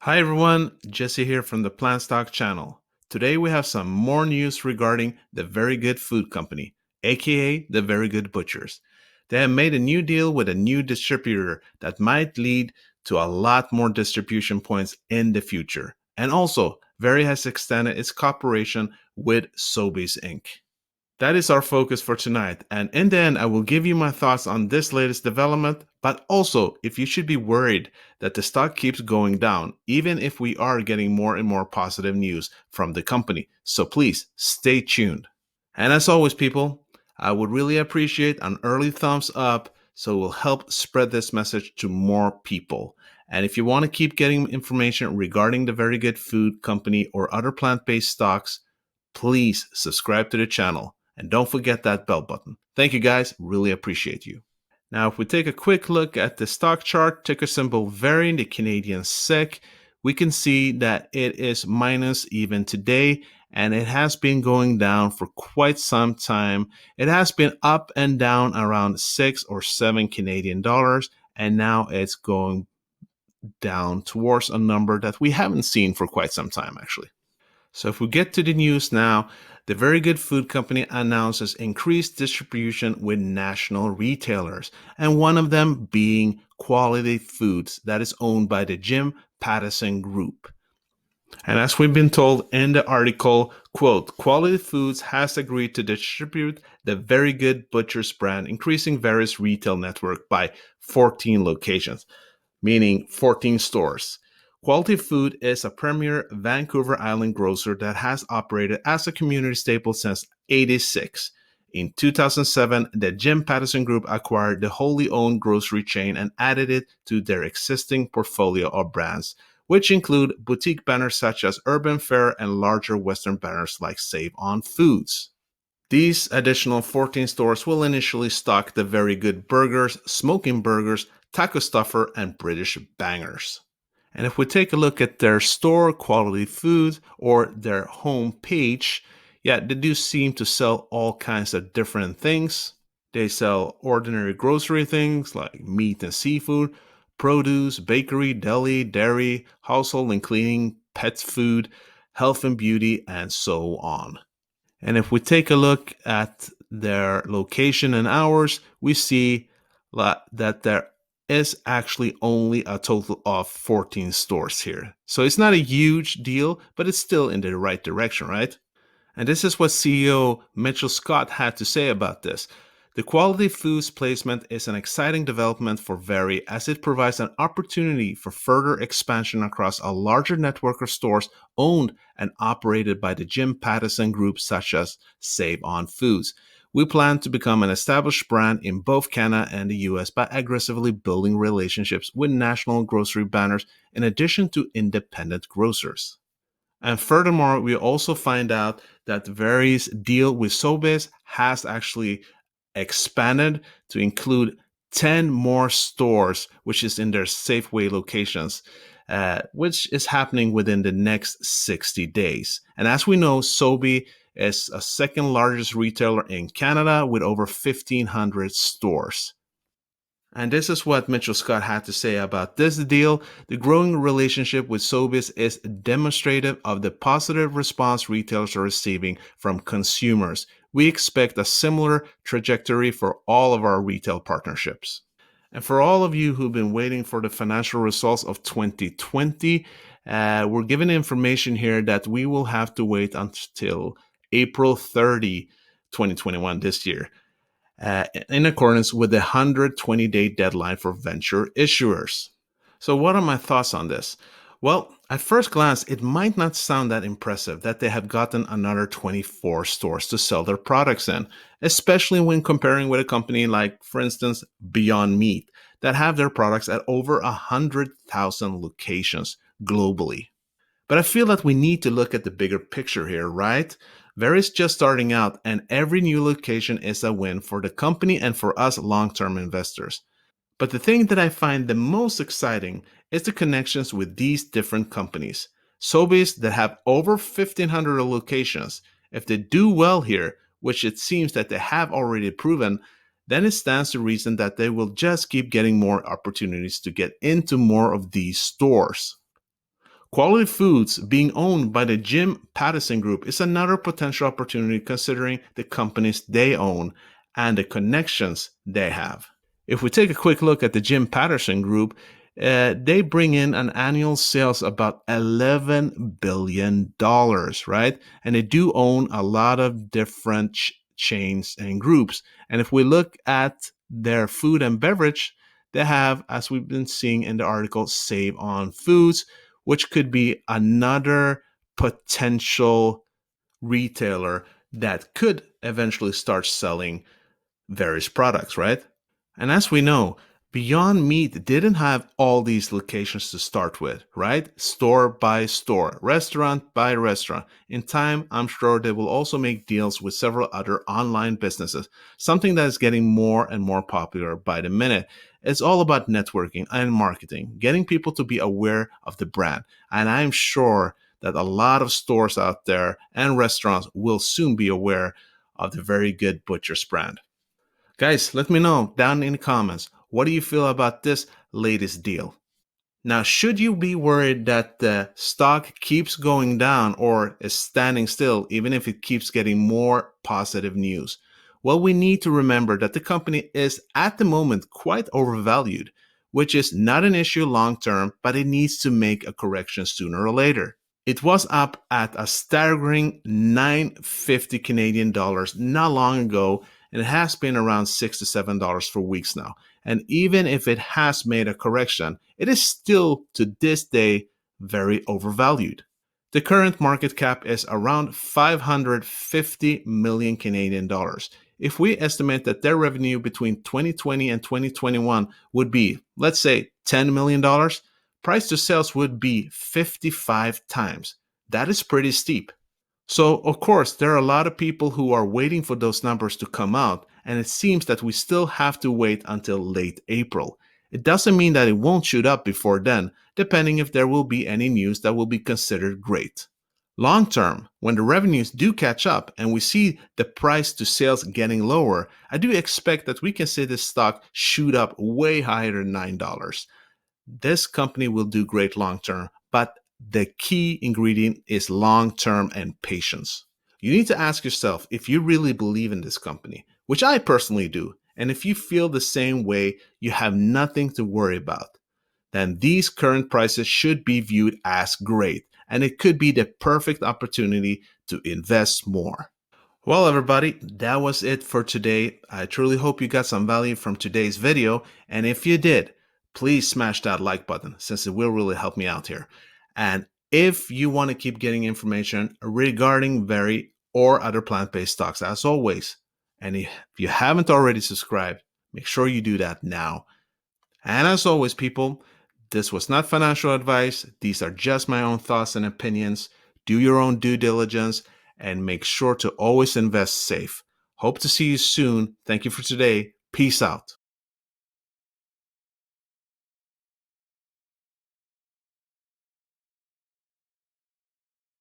Hi everyone, Jesse here from the PlantStock channel. Today we have some more news regarding the Very Good Food Company, aka the Very Good Butchers. They have made a new deal with a new distributor that might lead to a lot more distribution points in the future. And also, Very has extended its cooperation with Sobeys Inc. That is our focus for tonight. And in the end, I will give you my thoughts on this latest development, but also if you should be worried that the stock keeps going down, even if we are getting more and more positive news from the company. So please stay tuned. And as always, people, I would really appreciate an early thumbs up so it will help spread this message to more people. And if you want to keep getting information regarding the Very Good Food Company or other plant based stocks, please subscribe to the channel. And don't forget that bell button. Thank you guys, really appreciate you. Now, if we take a quick look at the stock chart, ticker symbol VRYYF, the Canadian SEC, we can see that it is minus even today, and it has been going down for quite some time. It has been up and down around 6 or 7 Canadian dollars, and now it's going down towards a number that we haven't seen for quite some time, actually. So if we get to the news now, the Very Good Food Company announces increased distribution with national retailers, and one of them being Quality Foods, that is owned by the Jim Pattison Group. And as we've been told in the article, quote, Quality Foods has agreed to distribute the Very Good Butchers brand, increasing various retail network by 14 locations, meaning 14 stores. Quality Food is a premier Vancouver Island grocer that has operated as a community staple since '86. In 2007, the Jim Pattison Group acquired the wholly owned grocery chain and added it to their existing portfolio of brands, which include boutique banners such as Urban Fare and larger Western banners like Save on Foods. These additional 14 stores will initially stock the Very Good Burgers, Smoking Burgers, Taco Stuffer, and British Bangers. And if we take a look at their store, Quality Foods, or their home page, yeah, they do seem to sell all kinds of different things. They sell ordinary grocery things like meat and seafood, produce, bakery, deli, dairy, household and cleaning, pet food, health and beauty, and so on. And if we take a look at their location and hours, we see that there is actually only a total of 14 stores here. So it's not a huge deal, but it's still in the right direction, right? And this is what CEO Mitchell Scott had to say about this. The Quality Foods placement is an exciting development for VRYYF as it provides an opportunity for further expansion across a larger network of stores owned and operated by the Jim Pattison Group, such as Save on Foods. We plan to become an established brand in both Canada and the US by aggressively building relationships with national grocery banners in addition to independent grocers. And furthermore, we also find out that VRYYF's deal with Sobeys has actually expanded to include 10 more stores, which is in their Safeway locations, which is happening within the next 60 days. And as we know, Sobeys is a second largest retailer in Canada with over 1,500 stores. And this is what Mitchell Scott had to say about this deal. The growing relationship with Sobeys is demonstrative of the positive response retailers are receiving from consumers. We expect a similar trajectory for all of our retail partnerships. And for all of you who've been waiting for the financial results of 2020, we're given information here that we will have to wait until April 30, 2021 this year. In accordance with the 120-day deadline for venture issuers. So what are my thoughts on this? Well, at first glance, it might not sound that impressive that they have gotten another 24 stores to sell their products in, especially when comparing with a company like, for instance, Beyond Meat, that have their products at over 100,000 locations globally. But I feel that we need to look at the bigger picture here, right? VRYYF's just starting out, and every new location is a win for the company and for us long-term investors. But the thing that I find the most exciting is the connections with these different companies. Sobeys that have over 1,500 locations. If they do well here, which it seems that they have already proven, then it stands to reason that they will just keep getting more opportunities to get into more of these stores. Quality Foods being owned by the Jim Pattison Group is another potential opportunity considering the companies they own and the connections they have. If we take a quick look at the Jim Pattison Group, they bring in an annual sales about $11 billion, right? And they do own a lot of different chains and groups. And if we look at their food and beverage, they have, as we've been seeing in the article, Save on Foods, which could be another potential retailer that could eventually start selling various products, right? And as we know, Beyond Meat didn't have all these locations to start with, right? Store by store, restaurant by restaurant. In time, I'm sure they will also make deals with several other online businesses, something that is getting more and more popular by the minute. It's all about networking and marketing, getting people to be aware of the brand. And I'm sure that a lot of stores out there and restaurants will soon be aware of the Very Good Butcher's brand. Guys, let me know down in the comments. What do you feel about this latest deal? Now, should you be worried that the stock keeps going down or is standing still, even if it keeps getting more positive news? Well, we need to remember that the company is at the moment quite overvalued, which is not an issue long term, but it needs to make a correction sooner or later. It was up at a staggering 950 Canadian dollars not long ago, and it has been around $6 to $7 for weeks now. And even if it has made a correction, it is still to this day very overvalued. The current market cap is around 550 million Canadian dollars. If we estimate that their revenue between 2020 and 2021 would be, let's say, $10 million, price to sales would be 55 times. That is pretty steep. So, of course, there are a lot of people who are waiting for those numbers to come out, and it seems that we still have to wait until late April. It doesn't mean that it won't shoot up before then, depending if there will be any news that will be considered great. Long term, when the revenues do catch up and we see the price to sales getting lower, I do expect that we can see this stock shoot up way higher than $9. This company will do great long term, but the key ingredient is long term and patience. You need to ask yourself if you really believe in this company, which I personally do, and if you feel the same way, you have nothing to worry about. Then these current prices should be viewed as great, and it could be the perfect opportunity to invest more. Well, everybody, that was it for today. I truly hope you got some value from today's video. And if you did, please smash that like button since it will really help me out here. And if you want to keep getting information regarding Very or other plant-based stocks, as always, and if you haven't already subscribed, make sure you do that now. And as always, people, this was not financial advice. These are just my own thoughts and opinions. Do your own due diligence and make sure to always invest safe. Hope to see you soon. Thank you for today. Peace out.